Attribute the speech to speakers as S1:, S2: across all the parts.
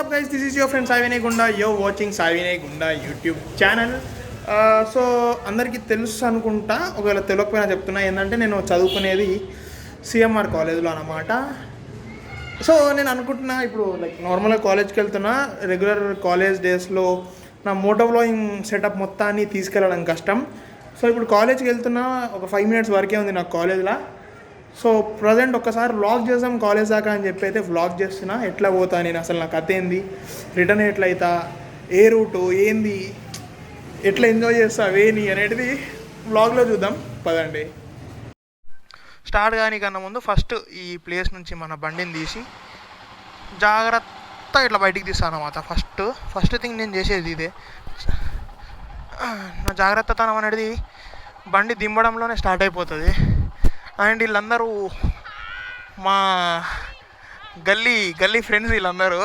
S1: up guys, this is your friend Sai Vinay Gunda. You're watching Sai Vinay Gunda YouTube channel. So అందరికీ తెలుసు అనుకుంటా, ఒకవేళ తెలియకపోయినా చెప్తున్నా. ఏంటంటే నేను చదువుకునేది సిఎంఆర్ కాలేజ్లో అన్నమాట. సో నేను అనుకుంటున్నా ఇప్పుడు లైక్ నార్మల్గా కాలేజ్కి వెళ్తున్నా. రెగ్యులర్ కాలేజ్ డేస్లో నా మోటో వ్లాగింగ్ సెటప్ మొత్తాన్ని తీసుకెళ్ళడం కష్టం. సో ఇప్పుడు కాలేజ్కి వెళ్తున్నా, ఒక 5 minutes వరకే ఉంది నాకు కాలేజ్లో. సో ప్రజెంట్ ఒక్కసారి వ్లాగ్ చేద్దాం కాలేజ్ దాకా అని చెప్పి అయితే వ్లాగ్ చేస్తున్నా. ఎట్లా పోతా నేను, అసలు నా కథ ఏంది, రిటర్న్ ఎట్లయితా, ఏ రూటు ఏంది, ఎట్లా ఎంజాయ్ చేస్తా వేని అనేది వ్లాగ్లో చూద్దాం పదండి. స్టార్ట్ కానికన్నా ముందు ఫస్ట్ ఈ ప్లేస్ నుంచి మన బండిని తీసి జాగ్రత్త ఇట్లా బయటికి తీస్తాను అన్నమాట. ఫస్ట్ థింగ్ నేను చేసేది ఇదే. నా జాగ్రత్తతనం అనేది బండి దింపడంలోనే స్టార్ట్ అయిపోతుంది. అండ్ వీళ్ళందరూ మా గల్లీ ఫ్రెండ్స్ వీళ్ళందరూ.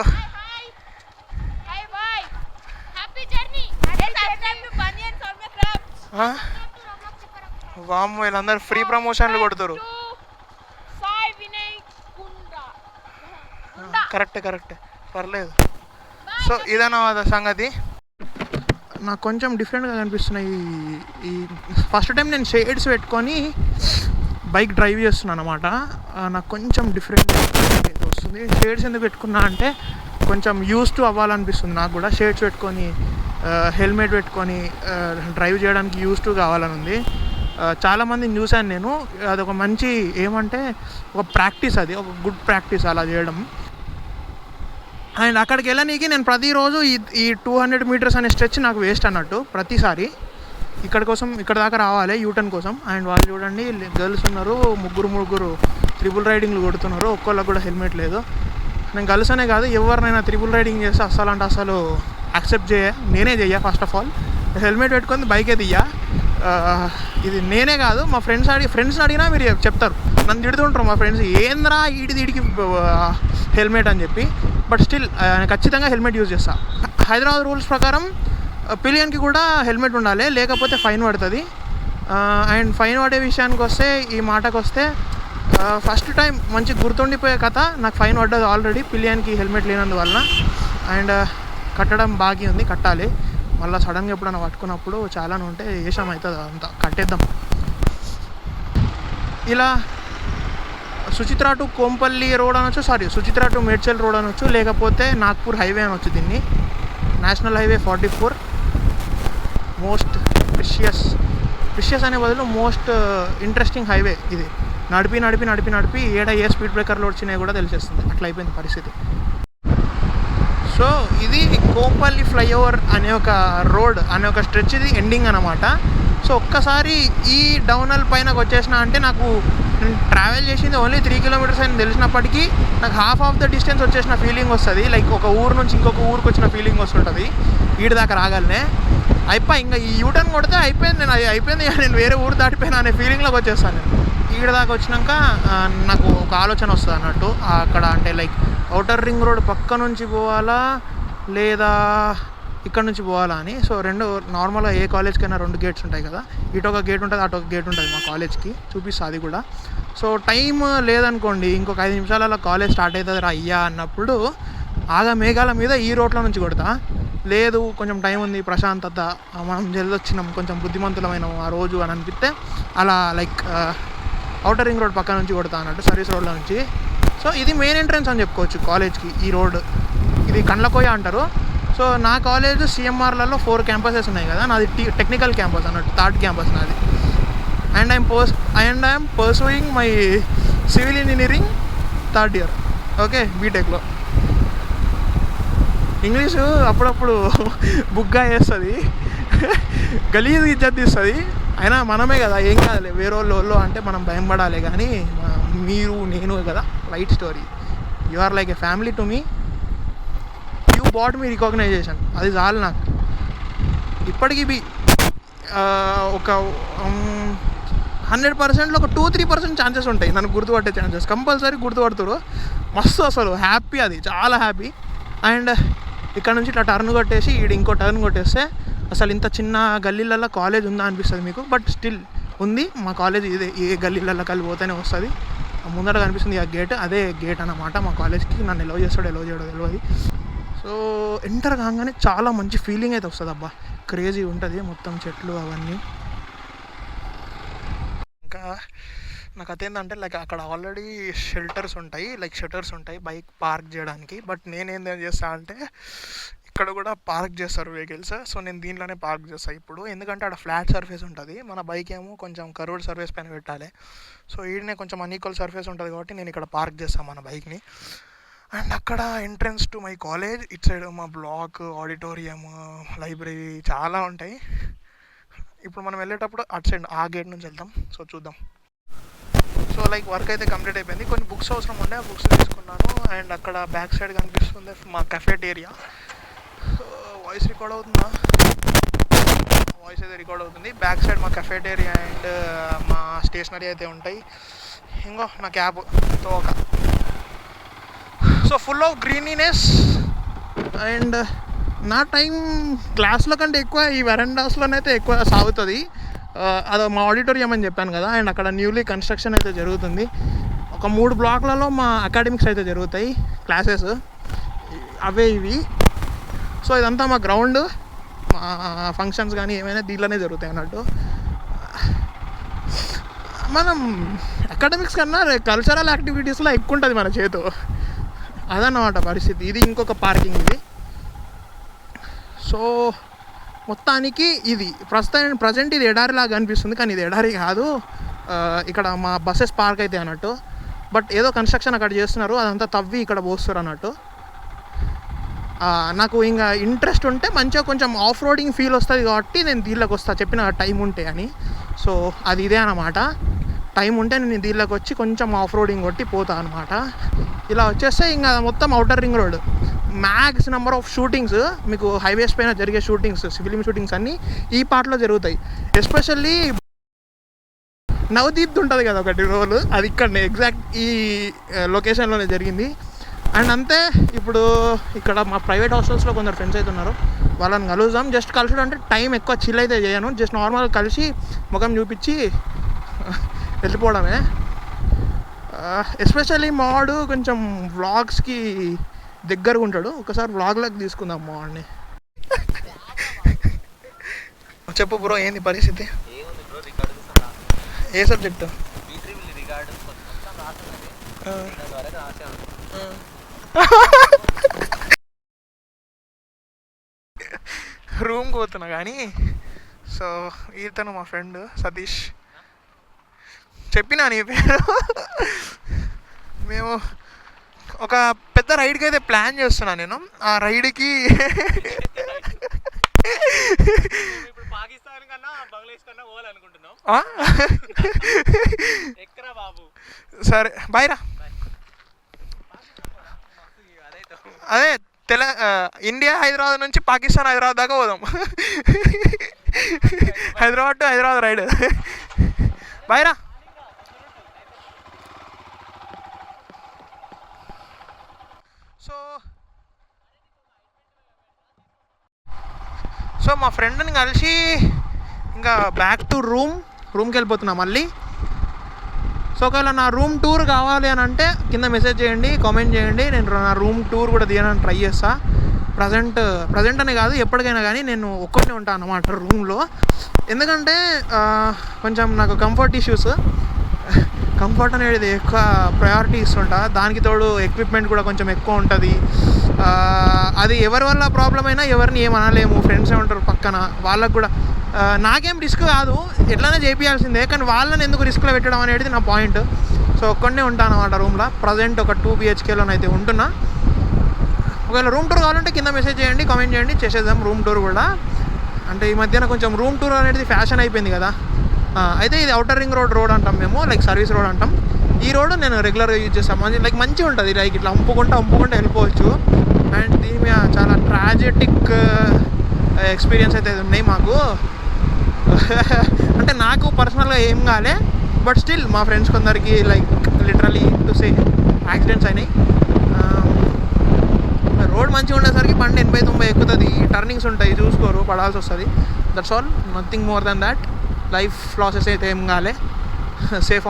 S1: వామ్, వీళ్ళందరూ ఫ్రీ ప్రమోషన్లు కొడుతారు. కరెక్ట్ పర్లేదు. సో ఇదన్నమాట సంగతి. నాకు కొంచెం డిఫరెంట్గా కనిపిస్తున్నాయి. ఈ ఫస్ట్ టైం నేను షేడ్స్ పెట్టుకొని బైక్ డ్రైవ్ చేస్తున్నాను అనమాట. నాకు కొంచెం డిఫరెంట్ వస్తుంది. షేడ్స్ ఎందుకు పెట్టుకున్నా అంటే కొంచెం యూస్ టు అవ్వాలనిపిస్తుంది నాకు కూడా. షేడ్స్ పెట్టుకొని హెల్మెట్ పెట్టుకొని డ్రైవ్ చేయడానికి యూస్ టు కావాలని ఉంది. చాలామందిని చూశాను నేను. అదొక మంచి ఏమంటే ఒక ప్రాక్టీస్, అది ఒక గుడ్ ప్రాక్టీస్ అలా చేయడం. అండ్ అక్కడికి వెళ్ళనీకి నేను ప్రతిరోజు ఈ 200 meters అనే స్ట్రెచ్ నాకు వేస్ట్ అన్నట్టు. ప్రతిసారి ఇక్కడ దాకా రావాలి యూటర్న్ కోసం. అండ్ వాళ్ళు చూడండి, గర్ల్స్ ఉన్నారు, ముగ్గురు త్రిబుల్ రైడింగ్లు కొడుతున్నారు. ఒక్కళ్ళకి కూడా హెల్మెట్ లేదు. నేను గర్ల్స్ అనే కాదు, ఎవరినైనా త్రిబుల్ రైడింగ్ చేస్తే అసలు యాక్సెప్ట్ నేనే చెయ్య. ఫస్ట్ ఆఫ్ ఆల్ హెల్మెట్ పెట్టుకొని బైకే తీయ్యా. ఇది నేనే కాదు, మా ఫ్రెండ్స్ని అడిగినా మీరు చెప్తారు. నన్ను తిడుతుంటారు మా ఫ్రెండ్స్, ఏంద్రా వీడికి హెల్మెట్ అని చెప్పి. బట్ స్టిల్ ఖచ్చితంగా హెల్మెట్ యూజ్ చేస్తా. హైదరాబాద్ రూల్స్ ప్రకారం పిలియన్కి కూడా హెల్మెట్ ఉండాలి, లేకపోతే ఫైన్ పడుతుంది. అండ్ ఫైన్ పడే విషయానికి వస్తే, ఈ మాటకు వస్తే, ఫస్ట్ టైం మంచి గుర్తుండిపోయే కథ, నాకు ఫైన్ పడ్డది ఆల్రెడీ పిలియన్కి హెల్మెట్ లేనందువల్ల. అండ్ కట్టడం బాకీ ఉంది, కట్టాలి. మళ్ళీ సడన్గా ఎప్పుడైనా పట్టుకున్నప్పుడు చాలానే ఉంటే ఏషం అవుతుంది, అంతా కట్టేద్దాం. ఇలా సుచిత్ర టు కోంపల్లి రోడ్ అనొచ్చు, సుచిత్ర టు మేడ్చల్ రోడ్ అనొచ్చు, లేకపోతే నాగ్పూర్ హైవే అనొచ్చు. దీన్ని నేషనల్ హైవే 44 మోస్ట్ ప్రిషియస్ అనే బదులు మోస్ట్ ఇంట్రెస్టింగ్ హైవే ఇది. నడిపి ఏడ ఏ స్పీడ్ బ్రేకర్లు వచ్చినాయి కూడా తెలిసేస్తుంది. అట్లా అయిపోయింది పరిస్థితి. సో ఇది కోంపల్లి ఫ్లైఓవర్ అనే ఒక రోడ్ అనే ఒక స్ట్రెచ్, ఇది ఎండింగ్ అనమాట. సో ఒక్కసారి ఈ డౌనల్ పైనకు వచ్చేసిన అంటే నాకు నేను ట్రావెల్ చేసింది ఓన్లీ 3 kilometers అని తెలిసినప్పటికీ నాకు హాఫ్ ఆఫ్ ద డిస్టెన్స్ వచ్చేసిన ఫీలింగ్ వస్తుంది. లైక్ ఒక ఊరు నుంచి ఇంకొక ఊరికి వచ్చిన ఫీలింగ్ వస్తుంటుంది ఈడి దాకా రాగానే. ఇంకా ఈ యూటర్న్ కొడితే అయిపోయింది, నేను వేరే ఊరు దాటిపోయినా అనే ఫీలింగ్లోకి వచ్చేస్తాను. నేను ఈడ దాకా వచ్చినాక నాకు ఒక ఆలోచన వస్తుంది అన్నట్టు. అక్కడ అంటే లైక్ ఔటర్ రింగ్ రోడ్ పక్క నుంచి పోవాలా లేదా ఇక్కడ నుంచి పోవాలా అని. సో రెండు నార్మల్గా ఏ కాలేజ్కైనా 2 gates ఉంటాయి కదా, ఇటు ఒక గేట్ ఉంటుంది, అటు ఒక గేట్ ఉంటుంది మా కాలేజ్కి. చూపిస్తా అది కూడా. సో టైం లేదనుకోండి, ఇంకొక 5 నిమిషాలలో కాలేజ్ స్టార్ట్ అవుతుంది రా అయ్యా అన్నప్పుడు మేఘాల మీద ఈ రోడ్ల నుంచి కొడతా. లేదు కొంచెం టైం ఉంది, ప్రశాంతత, మనం జల్దొచ్చినాం, కొంచెం బుద్ధిమంతులమైన ఆ రోజు అని అనిపిస్తే అలా లైక్ ఔటర్ రింగ్ రోడ్ పక్క నుంచి కొడతా అన్నట్టు, సర్వీస్ రోడ్ల నుంచి. సో ఇది మెయిన్ ఎంట్రన్స్ అని చెప్పుకోవచ్చు కాలేజ్కి. ఈ రోడ్ ఇది కండ్లకోయ అంటారు. సో నా కాలేజ్ సిఎంఆర్లలో 4 campuses ఉన్నాయి కదా, నాది టెక్నికల్ క్యాంపస్ అన్నట్టు, 3rd campus నాది. And I'm pursuing my civil engineering 3rd year, okay, బీటెక్లో. ఇంగ్లీషు అప్పుడప్పుడు బుగ్గా వేస్తుంది, గలీజ్ ఇజ్జత్ ఇస్తుంది. అయినా మనమే కదా, ఏం కాదులే, వేరే వాళ్ళు అంటే మనం భయం పడాలి. కానీ మీరు నేను కదా, right story. You are like a family to me. You bought me recognition, అది చాలు నాకు. ఇప్పటికీ ఒక 100%లో ఒక 2-3% ఛాన్సెస్ ఉంటాయి నన్ను గుర్తుపట్టే ఛాన్సెస్. కంపల్సరీ గుర్తుపడుతురు, మస్తు అసలు హ్యాపీ, అది చాలా హ్యాపీ. అండ్ ఇక్కడ నుంచి ఇట్లా టర్న్ కొట్టేసి ఇంకో టర్న్ కొట్టేస్తే అసలు ఇంత చిన్న గల్లీలలో కాలేజ్ ఉందా అనిపిస్తుంది మీకు. బట్ స్టిల్ ఉంది మా కాలేజ్. ఇదే ఏ గల్లీలలో కలిసి పోతేనే వస్తుంది. ముందర కనిపిస్తుంది ఆ గేట్, అదే గేట్ అన్నమాట మా కాలేజ్కి. నన్ను ఎలా చేస్తాడో ఎలా చేయడో తెలియదు. సో ఎంటర్ కాగానే చాలా మంచి ఫీలింగ్ అయితే వస్తుంది అబ్బా, క్రేజీ ఉంటుంది మొత్తం చెట్లు అవన్నీ. ఇంకా నాకు అదేంటంటే లైక్ అక్కడ ఆల్రెడీ షెల్టర్స్ ఉంటాయి బైక్ పార్క్ చేయడానికి. బట్ నేనేం చేస్తా అంటే ఇక్కడ కూడా పార్క్ చేస్తారు వెహికల్స్. సో నేను దీంట్లోనే పార్క్ చేస్తాను ఇప్పుడు, ఎందుకంటే అక్కడ ఫ్లాట్ సర్ఫేస్ ఉంటుంది, మన బైక్ ఏమో కొంచెం కర్వ్డ్ సర్ఫేస్ పైన పెట్టాలి. సో ఈడనే కొంచెం అన్ఈక్వల్ సర్ఫేస్ ఉంటుంది కాబట్టి నేను ఇక్కడ పార్క్ చేస్తాను మన బైక్ని. అండ్ అక్కడ entrance to my college, it side మా బ్లాక్, ఆడిటోరియం, లైబ్రరీ చాలా ఉంటాయి. ఇప్పుడు మనం వెళ్ళేటప్పుడు అటు సైడ్ ఆ గేట్ నుంచి వెళ్తాం. సో చూద్దాం. సో లైక్ వర్క్ అయితే కంప్లీట్ అయిపోయింది. కొన్ని బుక్స్ అవసరం ఉండే, ఆ బుక్స్ తీసుకున్నాను. అండ్ అక్కడ బ్యాక్ సైడ్ కనిపిస్తుంది మా కెఫేటేరియా. వాయిస్ రికార్డ్ అవుతుందా? వాయిస్ అయితే రికార్డ్ అవుతుంది. బ్యాక్ సైడ్ మా కెఫేటేరియా అండ్ మా స్టేషనరీ అయితే ఉంటాయి. ఇంకో నా క్యాబ్ తోక. So full of greeniness. And నా టైం క్లాస్లో కంటే ఎక్కువ ఈ వెరండాస్లోనైతే ఎక్కువ సాగుతుంది. అది మా ఆడిటోరియం అని చెప్పాను కదా, అండ్ అక్కడ న్యూలీ కన్స్ట్రక్షన్ అయితే జరుగుతుంది. ఒక 3 బ్లాక్లలో మా అకాడమిక్స్ అయితే జరుగుతాయి క్లాసెస్, అవే ఇవి. సో ఇదంతా మా గ్రౌండ్, మా ఫంక్షన్స్ కానీ ఏమైనా దీంట్లోనే జరుగుతాయి అన్నట్టు. మనం అకాడమిక్స్ కన్నా కల్చరల్ యాక్టివిటీస్లో ఎక్కువ ఉంటుంది మన చేతు, అదన్నమాట పరిస్థితి. ఇది ఇంకొక పార్కింగ్ ఇది. సో మొత్తానికి ఇది ప్రజెంట్ ఇది ఎడారిలాగా అనిపిస్తుంది, కానీ ఇది ఎడారి కాదు. ఇక్కడ మా బస్సెస్ పార్క్ అయితే అన్నట్టు. బట్ ఏదో కన్స్ట్రక్షన్ అక్కడ చేస్తున్నారు, అదంతా తవ్వి ఇక్కడ పోస్తారు అన్నట్టు. నాకు ఇంకా ఇంట్రెస్ట్ ఉంటే మంచిగా కొంచెం ఆఫ్ రోడింగ్ ఫీల్ వస్తుంది కాబట్టి నేను దీనిలోకి వస్తాను, చెప్పిన టైం ఉంటే అని. సో అది ఇదే అన్నమాట, టైం ఉంటే నేను దీనిలోకి వచ్చి కొంచెం ఆఫ్ రోడింగ్ కొట్టి పోతాను అనమాట. ఇలా వచ్చేస్తే ఇంకా మొత్తం outer ring road, max number of shootings మీకు హైవేస్ పైన జరిగే షూటింగ్స్, ఫిలిం షూటింగ్స్ అన్నీ ఈ పార్ట్లో జరుగుతాయి. ఎస్పెషల్లీ నవదీప్ ఉంటుంది కదా ఒకటి రోల్, అది ఇక్కడనే ఎగ్జాక్ట్ ఈ లొకేషన్లోనే జరిగింది. అండ్ అంతే. ఇప్పుడు ఇక్కడ మా ప్రైవేట్ హాస్టల్స్లో కొందరు ఫ్రెండ్స్ అయితే ఉన్నారు, వాళ్ళని కలుద్దాం. జస్ట్ కలుసుడు అంటే టైం ఎక్కువ చిల్ అయితే చేయను, జస్ట్ నార్మల్గా కలిసి ముఖం చూపించి వెళ్ళిపోవడమే. ఎస్పెషల్లీ మావాడు కొంచెం వ్లాగ్స్కి దగ్గరగా ఉంటాడు, ఒకసారి వ్లాగ్లోకి తీసుకుందాం మావాడిని. చెప్పు బ్రో, ఏంది పరిస్థితి? ఏ సబ్జెక్టు? రూమ్కి పోతున్నా కానీ. సో ఇతను మా ఫ్రెండ్ సతీష్, చెప్పినా నీ పేరు. మేము ఒక పెద్ద రైడ్కి అయితే ప్లాన్ చేస్తున్నాను నేను. ఆ రైడ్కి సరే బాయ్ రా. అదే ఇండియా హైదరాబాద్ నుంచి పాకిస్తాన్ హైదరాబాద్ దాకా పోదాం. Hyderabad to Hyderabad ride. Bye రా. సో మా ఫ్రెండ్ని కలిసి ఇంకా బ్యాక్ టు రూమ్కి వెళ్ళిపోతున్నా మళ్ళీ. సో ఒకవేళ నా రూమ్ టూర్ కావాలి అని అంటే కింద మెసేజ్ చేయండి, కామెంట్ చేయండి. నేను నా రూమ్ టూర్ కూడా తీయడానికి ట్రై చేస్తాను. ప్రజెంట్ అనే కాదు, ఎప్పటికైనా కానీ నేను ఒక్కడే ఉంటాను అన్నమాట రూమ్లో. ఎందుకంటే కొంచెం నాకు కంఫర్ట్ ఇష్యూస్, కంఫర్ట్ అనేది ఎక్కువ ప్రయారిటీ ఇస్తుంటా. దానికి తోడు ఎక్విప్మెంట్ కూడా కొంచెం ఎక్కువ ఉంటుంది. అది ఎవరి వల్ల ప్రాబ్లం అయినా ఎవరిని ఏమనలేము, ఫ్రెండ్సే ఉంటారు పక్కన, వాళ్ళకు కూడా నాకేం రిస్క్ కాదు, ఎట్లనే చేయించాల్సిందే. కానీ వాళ్ళని ఎందుకు రిస్క్లో పెట్టడం అనేది నా పాయింట్. సో ఒక్కడే ఉంటాను అన్నమాట రూమ్లో. ప్రజెంట్ ఒక 2 BHKలోనైతే ఉంటున్నా. ఒకవేళ రూమ్ టూర్ కావాలంటే కింద మెసేజ్ చేయండి, కామెంట్ చేయండి, చేసేద్దాం రూమ్ టూర్ కూడా. అంటే ఈ మధ్యన కొంచెం రూమ్ టూర్ అనేది ఫ్యాషన్ అయిపోయింది కదా. అయితే ఇది అవుటర్ రింగ్ రోడ్ అంటాం మేము, లైక్ సర్వీస్ రోడ్ అంటాం. ఈ రోడ్ నేను రెగ్యులర్గా యూజ్ చేస్తాను. లైక్ మంచిగా ఉంటుంది, లైక్ ఇట్లా అంపుకుంటా వెళ్ళిపోవచ్చు. అండ్ దీని మీద చాలా ట్రాజెటిక్ ఎక్స్పీరియన్స్ అయితే ఉన్నాయి మాకు. అంటే నాకు పర్సనల్గా ఏం కాలే, బట్ స్టిల్ మా ఫ్రెండ్స్ కొందరికి like literally to say accidents అయినాయి. రోడ్ మంచిగా ఉండేసరికి బండి 80-90 ఎక్కుతుంది, టర్నింగ్స్ ఉంటాయి, చూసుకోరు, పడాల్సి వస్తుంది. That's all, nothing more than that. Life losses అయితే ఏం కాలే, safe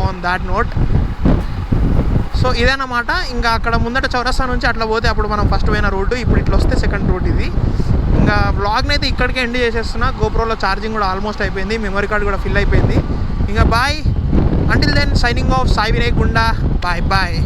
S1: on that note. So ఇదేనమాట. ఇంకా అక్కడ ముందట చౌరస్తా నుంచి అట్లా పోతే అప్పుడు మనం ఫస్ట్ పోయిన రోడ్డు, ఇప్పుడు ఇట్లా వస్తే సెకండ్ రోడ్ ఇది. ఇంకా బ్లాగ్ని అయితే ఇక్కడికే ఎండ్ చేసేస్తున్నా. గోప్రోలో ఛార్జింగ్ కూడా ఆల్మోస్ట్ అయిపోయింది, మెమరీ కార్డ్ కూడా ఫిల్ అయిపోయింది. ఇంకా bye, until then signing off Sai Vinay Gunda. Bye bye.